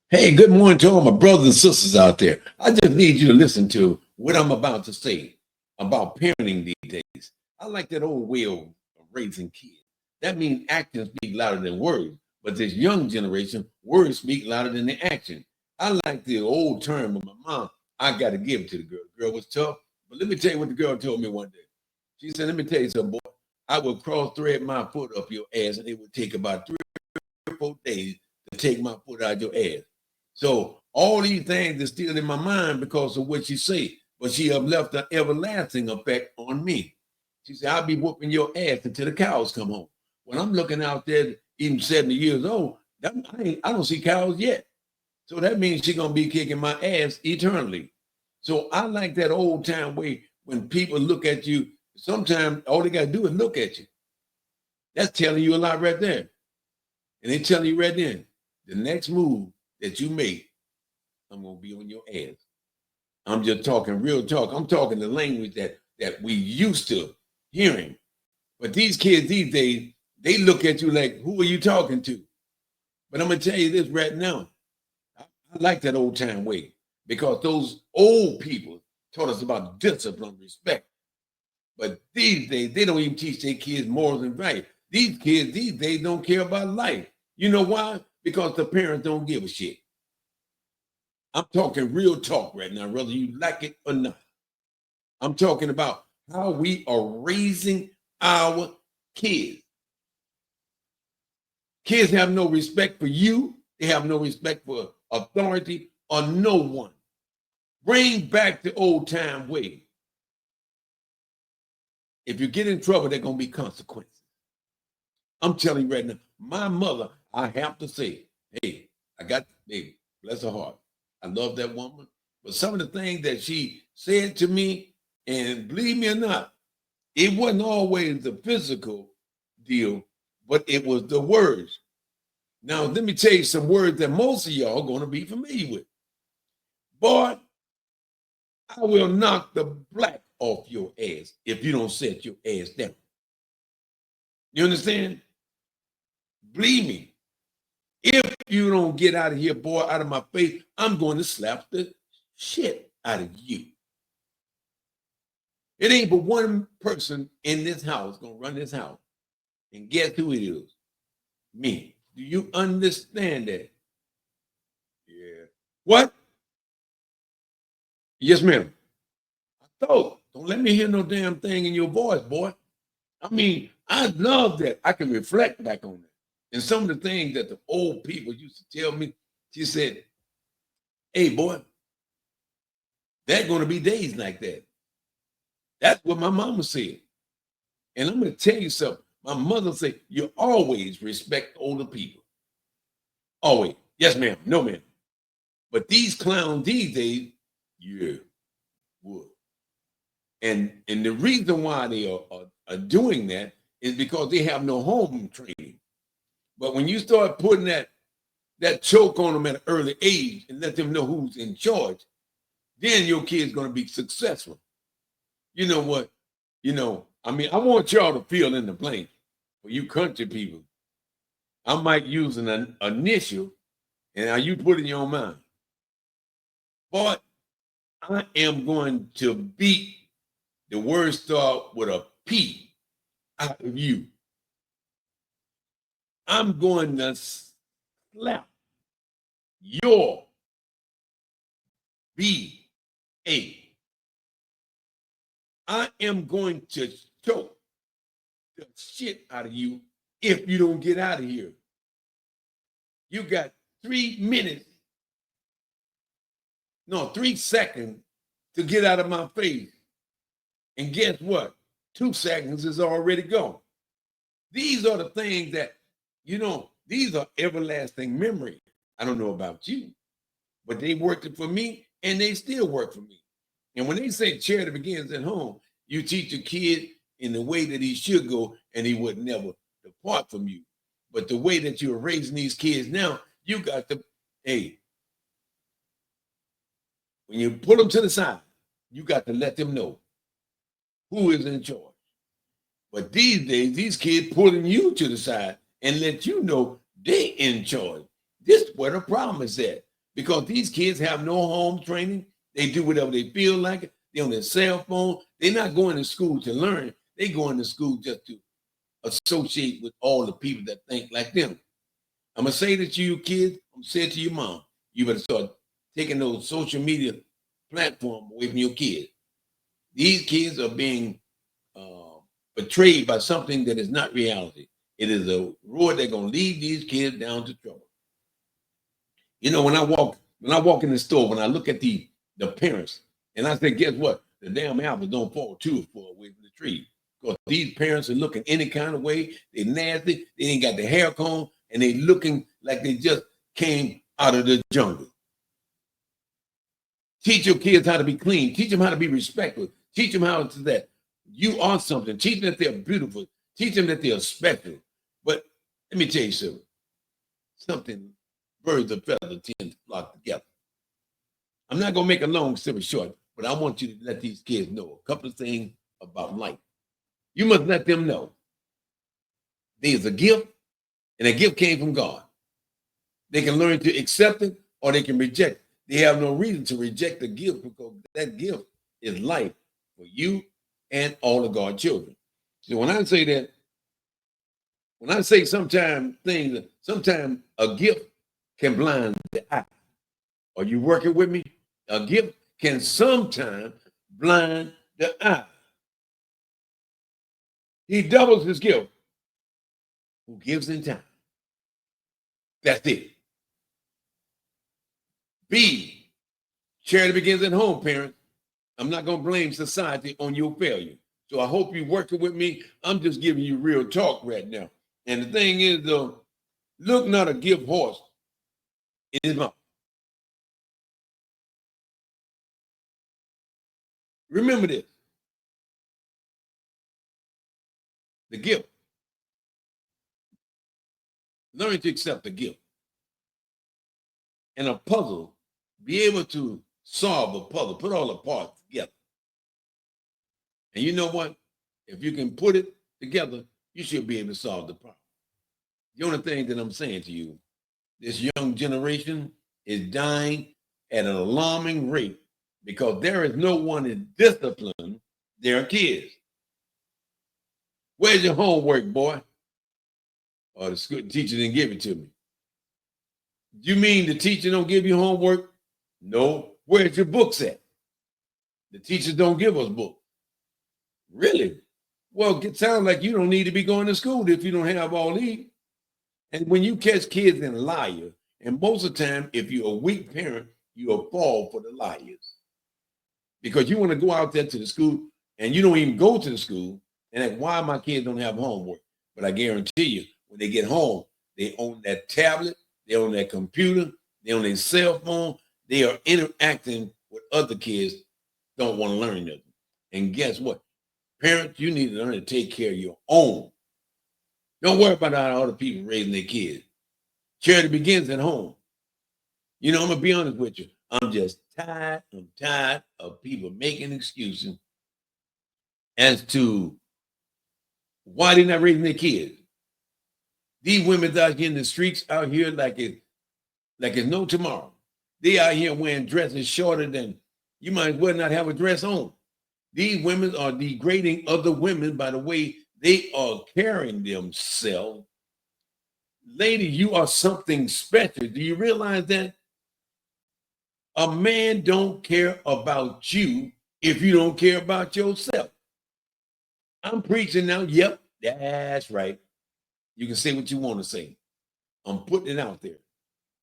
Hey, good morning to all my brothers and sisters out there. I just need you to listen to what I'm about to say about parenting these days. I like that old way of raising kids. That means actions speak louder than words. But this young generation, words speak louder than the action. I like the old term of my mom. I got to give it to the girl. The girl was tough. But let me tell you what the girl told me one day. She said, let me tell you something, boy. I would cross thread my foot up your ass, and it would take about 3 or 4 days to take my foot out your ass. So all these things are still in my mind because of what she said, but she have left an everlasting effect on me. She said, I'll be whooping your ass until the cows come home. When I'm looking out there, even 70 years old, I don't see cows yet. So that means she's going to be kicking my ass eternally. So I like that old time way when people look at you, sometimes all they got to do is look at you. That's telling you a lot right there. And they telling you right then, the next move that you make, I'm gonna be on your ass. I'm just talking real talk. I'm talking the language that we used to hearing. But these kids these days, they look at you like, who are you talking to? But I'm gonna tell you this right now. I like that old time way because those old people taught us about discipline, respect. But these days, they don't even teach their kids morals and right. These kids these days don't care about life. You know why? Because the parents don't give a shit. I'm talking real talk right now, whether you like it or not. I'm talking about how we are raising our kids. Kids have no respect for you. They have no respect for authority or no one. Bring back the old time way. If you get in trouble, there are going to be consequences. I'm telling you right now, my mother, I have to say, hey, I got, hey, bless her heart. I love that woman. But some of the things that she said to me, and believe me or not, it wasn't always the physical deal, but it was the words. Now, let me tell you some words that most of y'all are going to be familiar with. Boy, I will knock the black off your ass if you don't set your ass down. You understand? Believe me, if you don't get out of here, boy, out of my face, I'm going to slap the shit out of you. It ain't but one person in this house going to run this house. And guess who it is? Me. Do you understand that? Yeah. What? Yes, ma'am. I thought, don't let me hear no damn thing in your voice, boy. I mean, I love that. I can reflect back on that. And some of the things that the old people used to tell me, she said, hey, boy, there's going to be days like that. That's what my mama said. And I'm going to tell you something. My mother said, you always respect older people. Always. Yes, ma'am. No, ma'am. But these clowns these days, yeah, would. And the reason why they are doing that is because they have no home training. But when you start putting that choke on them at an early age and let them know who's in charge, then your kid's going to be successful. You know what? I mean, I want y'all to fill in the blank for you country people. I might use an initial, and now you put it in your mind. But I am going to beat the word start with a P out of you. I'm going to slap your B-A. I am going to choke the shit out of you if you don't get out of here. You got 3 minutes, no, 3 seconds to get out of my face. And guess what? 2 seconds is already gone. These are the things that, these are everlasting memories. I don't know about you, but they worked for me and they still work for me. And when they say charity begins at home, you teach a kid in the way that he should go and he would never depart from you. But the way that you're raising these kids now, you got to, hey, when you put them to the side, you got to let them know who is in charge. But these days, these kids pulling you to the side and let you know they in charge. This is where the problem is at. because these kids have no home training. They do whatever they feel like it. They're on their cell phone. They're not going to school to learn. They going to school just to associate with all the people that think like them. I'm going to say that to you kids, I'm going to say it to your mom. You better start taking those social media platforms away from your kids. These kids are being betrayed by something that is not reality. It is a road that's going to lead these kids down to trouble. You know, when I walk in the store, when I look at the parents, and I say, guess what? The damn apples don't fall too far away from the tree. Because these parents are looking any kind of way. They nasty. They ain't got their hair combed, and they looking like they just came out of the jungle. Teach your kids how to be clean. Teach them how to be respectful. Teach them how to that you are something. Teach them that they're beautiful. Teach them that they're special. But let me tell you something. Something birds of feathers tend to flock together. I'm not gonna make a long story short, but I want you to let these kids know a couple of things about life. You must let them know there's a gift, and a gift came from God. They can learn to accept it or they can reject it. They have no reason to reject the gift because that gift is life for you and all of God's children. So when I say that, when I say sometimes a gift can blind the eye. Are you working with me? A gift can sometimes blind the eye. He doubles his gift. Who gives in time? That's it. B, charity begins at home, parents. I'm not going to blame society on your failure. So I hope you're working with me. I'm just giving you real talk right now. And the thing is, though, look not a gift horse in his mouth. Remember this. The gift. Learn to accept the gift. And a puzzle, be able to solve a puzzle, put all the parts together. And you know what? If you can put it together, you should be able to solve the problem. The only thing that I'm saying to you, this young generation is dying at an alarming rate because there is no one to discipline their kids. Where's your homework, boy? Or the school teacher didn't give it to me. You mean the teacher don't give you homework? No. Where's your books at? The teachers don't give us books. Really? Well, it sounds like you don't need to be going to school if you don't have all these. And when you catch kids in liars, and most of the time, if you're a weak parent, you'll fall for the liars. Because you want to go out there to the school and you don't even go to the school and like, why my kids don't have homework? But I guarantee you, when they get home, they own that tablet, they own that computer, they own their cell phone, they are interacting with other kids, don't want to learn nothing. And guess what? Parents, you need to learn to take care of your own. Don't worry about how other people raising their kids. Charity begins at home. You know, I'm going to be honest with you. I'm just tired. I'm tired of people making excuses as to why they're not raising their kids. These women out here in the streets out here like it's no tomorrow. They out here wearing dresses shorter than you might as well not have a dress on. These women are degrading other women by the way they are carrying themselves. Lady, you are something special. Do you realize that? A man don't care about you if you don't care about yourself. I'm preaching now. Yep, that's right. You can say what you want to say. I'm putting it out there.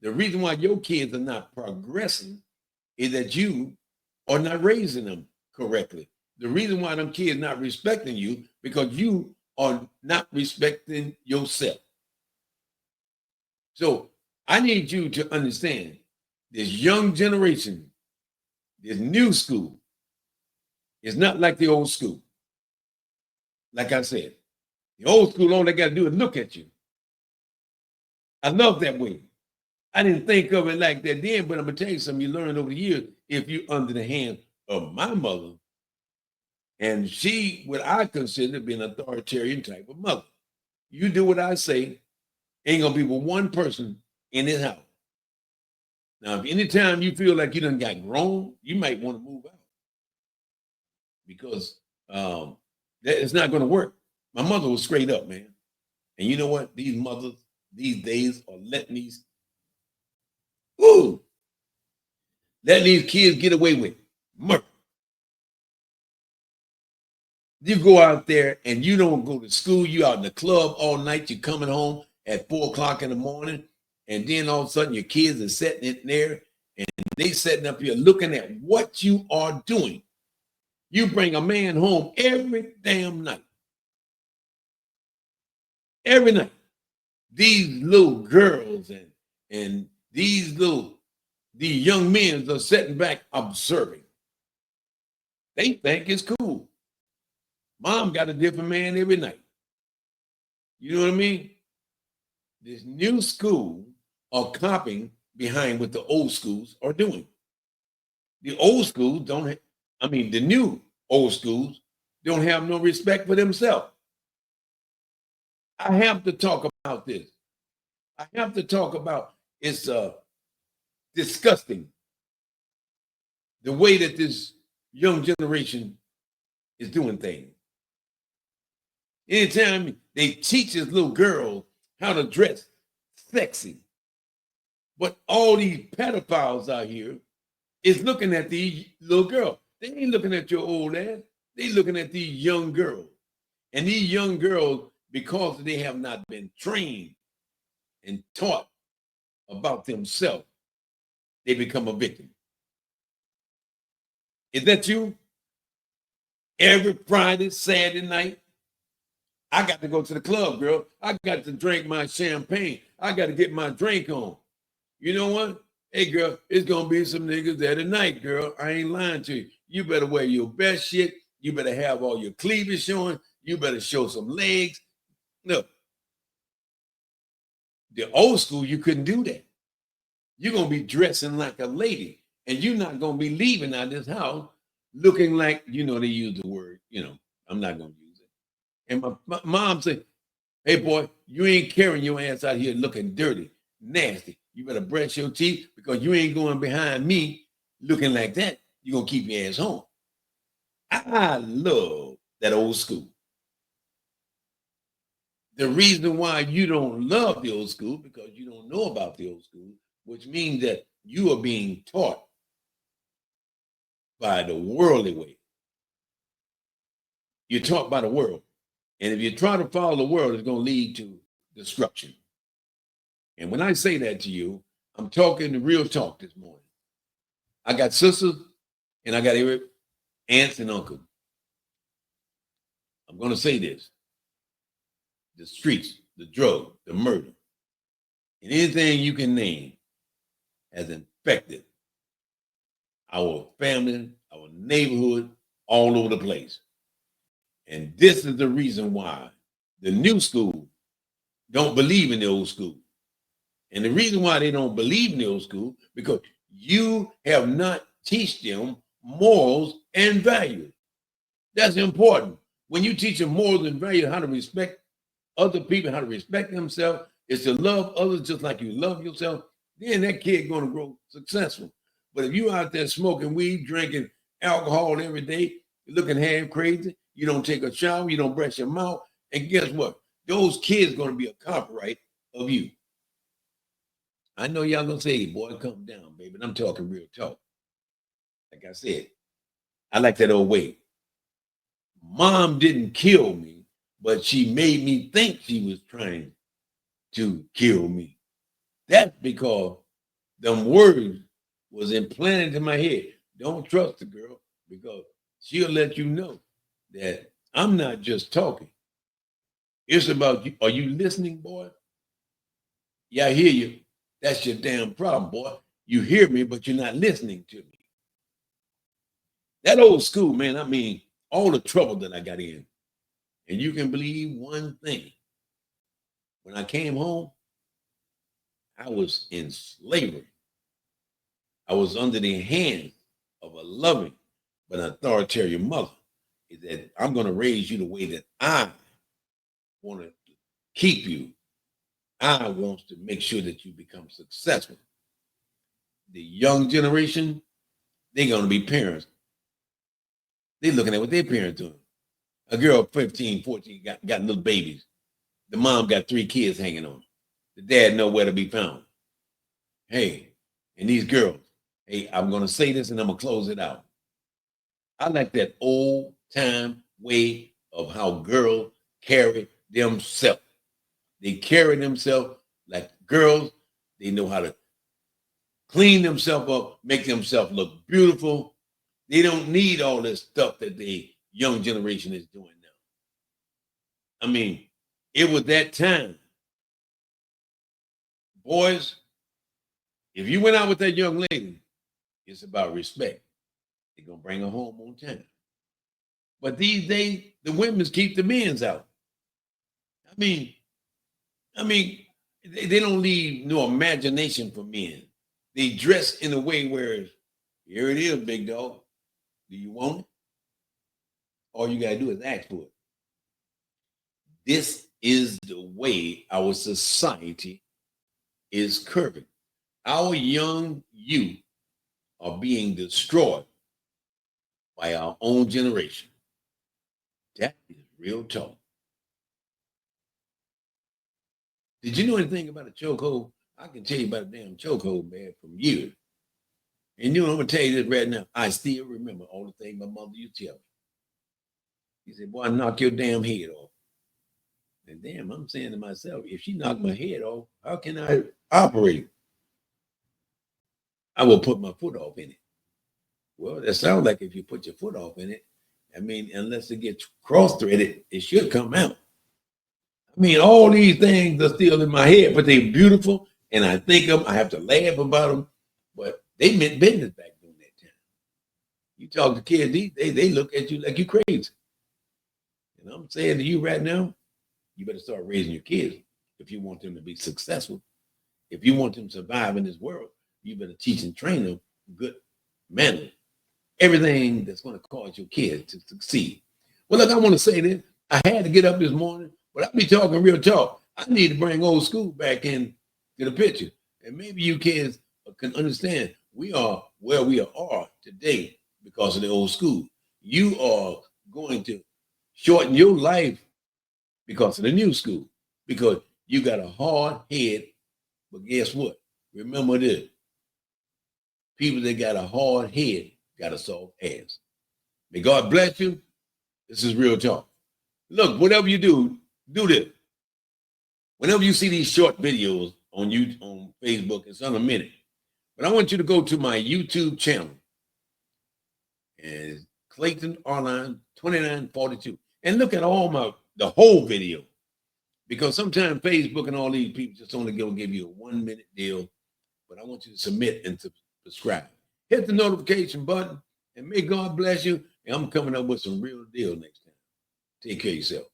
The reason why your kids are not progressing is that you are not raising them correctly. The reason why them kids not respecting you because you are not respecting yourself. So I need you to understand this young generation, this new school, is not like the old school. Like I said, the old school, all they got to do is look at you. I love that way. I didn't think of it like that then, but I'm going to tell you something you learn over the years if you're under the hand of my mother. And she, what I consider to be an authoritarian type of mother. You do what I say, ain't going to be but one person in this house. Now, if anytime you feel like you done got grown, you might want to move out because that it's not going to work. My mother was straight up, man. And you know what? These mothers these days are ooh, letting these kids get away with murder. You go out there and you don't go to school, you out in the club all night, you're coming home at 4 o'clock in the morning, and then all of a sudden your kids are sitting in there and they sitting up here looking at what you are doing. You bring a man home every damn night. Every night. These little girls and these young men are sitting back observing. They think it's cool. Mom got a different man every night. You know what I mean? This new school are copying behind what the old schools are doing. The old schools the new old schools don't have no respect for themselves. I have to talk about this. I have to talk about it's disgusting the way that this young generation is doing things. Anytime they teach this little girl how to dress sexy, but all these pedophiles out here is looking at these little girls. They ain't looking at your old ass. They looking at these young girls. And these young girls, because they have not been trained and taught about themselves, they become a victim. Is that you? Every Friday, Saturday night, I got to go to the club, girl. I got to drink my champagne. I got to get my drink on. You know what? Hey, girl, it's going to be some niggas there tonight, girl. I ain't lying to you. You better wear your best shit. You better have all your cleavage showing. You better show some legs. Look, the old school, you couldn't do that. You're going to be dressing like a lady, and you're not going to be leaving out this house looking like, they use the word, I'm not going to use it. And my mom said, hey, boy, you ain't carrying your ass out here looking dirty, nasty. You better brush your teeth because you ain't going behind me looking like that. You're going to keep your ass home. I love that old school. The reason why you don't love the old school because you don't know about the old school, which means that you are being taught by the worldly way. You're taught by the world. And if you try to follow the world, it's going to lead to destruction. And when I say that to you, I'm talking the real talk this morning. I got sisters and I got aunts and uncles. I'm going to say this. The streets, the drug, the murder, and anything you can name has infected our family, our neighborhood, all over the place. And this is the reason why the new school don't believe in the old school. And the reason why they don't believe in the old school, because you have not teach them morals and values. That's important. When you teach them morals and values, how to respect other people, how to respect themselves, is to love others just like you love yourself, then that kid going to grow successful. But if you out there smoking weed, drinking alcohol every day, looking half crazy, you don't take a shower, you don't brush your mouth, and guess what? Those kids going to be a copyright of you. I know y'all gonna say, boy, calm down, baby. I'm talking real talk. Like I said, I like that old way. Mom didn't kill me, but she made me think she was trying to kill me. That's because them words was implanted in my head. Don't trust the girl because she'll let you know that I'm not just talking. It's about you. Are you listening, boy? Yeah, I hear you. That's your damn problem, boy. You hear me, but you're not listening to me. That old school, man, I mean, all the trouble that I got in. And you can believe one thing. When I came home, I was in slavery. I was under the hands of a loving but authoritarian mother. Is that I'm going to raise you the way that I want to keep you. I want to make sure that you become successful. the young generation, they're going to be parents. They're looking at what their parents doing. A girl 15, 14 got little babies. The mom got 3 kids hanging on. The dad nowhere to be found. Hey, and these girls, hey, I'm going to say this and I'm going to close it out. I like that old time way of how girls carry themselves. They carry themselves like girls. They know how to clean themselves up, make themselves look beautiful. They don't need all this stuff that the young generation is doing now. I mean, it was that time. Boys, if you went out with that young lady, it's about respect. They're going to bring her home on time. But these days, the women's keep the men's out. I mean, they don't leave no imagination for men. They dress in a way where here it is, big dog. Do you want it? All you gotta do is ask for it. This is the way our society is curving. Our young youth are being destroyed by our own generation. That is real talk. Did you know anything about a chokehold? I can tell you about a damn chokehold, man, from years. And you know, I'm gonna tell you this right now. I still remember all the things my mother used to tell me. He said, "Boy, knock your damn head off." And damn, I'm saying to myself, if she knocked my head off, how can I operate? I will put my foot off in it. Well, that sounds like if you put your foot off in it, I mean, unless it gets cross-threaded, it should come out. I mean, all these things are still in my head, but they're beautiful, and I think them. I have to laugh about them, but they meant business back during that time. You talk to kids these days, they look at you like you crazy. And I'm saying to you right now, you better start raising your kids if you want them to be successful. If you want them to survive in this world, you better teach and train them good manners. Everything that's going to cause your kids to succeed. Well, look, I want to say this. I had to get up this morning, but I'll be talking real talk. I need to bring old school back in to the picture. And maybe you kids can understand we are where we are today because of the old school. You are going to shorten your life because of the new school, because you got a hard head. But guess what? Remember this. People that got a hard head got a soft ass. May God bless you. This is real talk. Look, whatever you do this. Whenever you see these short videos on YouTube, on Facebook, it's on a minute. But I want you to go to my YouTube channel. And it's Clayton Arline 2942. And look at the whole video. Because sometimes Facebook and all these people just only going to give you a 1 minute deal. But I want you to submit and to subscribe. Hit the notification button and may God bless you. And I'm coming up with some real deal next time. Take care of yourself.